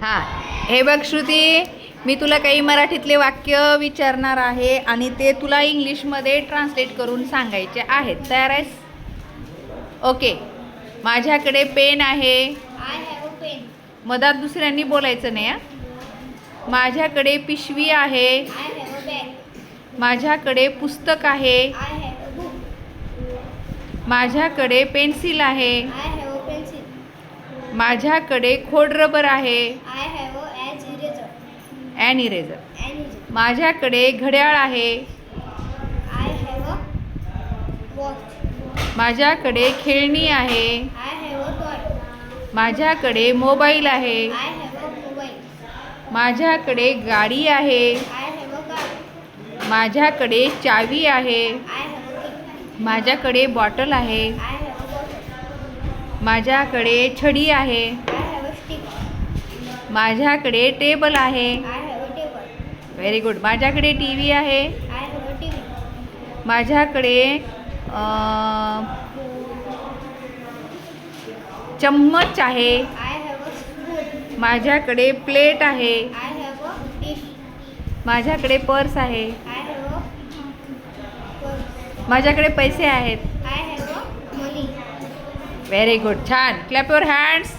हां, हे बघ श्रुती, मी तुला काही मराठीतले वाक्य विचारणार आहे आणि ते तुला इंग्लिशमध्ये ट्रान्सलेट करून सांगायचे आहेत. तयार आहेस? ओके. माझ्याकडे पेन आहे. I have a pen. मधात दुसऱ्यांनी बोलायचं नाही. माझ्याकडे पिशवी आहे. I have a bag. माझ्याकडे पुस्तक आहे. I have a book. माझ्याकडे पेन्सिल आहे. I have a pencil. माझ्याकडे खोडरबर आहे. आय हॅव अ एज eraser. An eraser. An eraser. माझ्याकडे घड्याळ आहे. I have a watch. माझ्याकडे खेळणी आहे. I have a toy. माझ्याकडे मोबाईल आहे. I have a mobile. माझ्याकडे गाडी आहे. I have a car. माझ्याकडे चावी आहे. आय हॅव अ की. माझ्याकडे बॉटल आहे. I have a bottle. माझ्याकडे छडी आहे. I have a stick. माझ्याकडे टेबल आहे. I have a table. Very good. माझ्याकडे टी व्ही आहे. I have a TV. माझ्याकडे चम्मच आहे. I have a spoon. माझ्याकडे प्लेट आहे. I have a dish. माझ्याकडे पर्स आहे. I have a purse. माझ्याकडे पैसे आहेत. I have a money. Very good. छान. Clap your hands.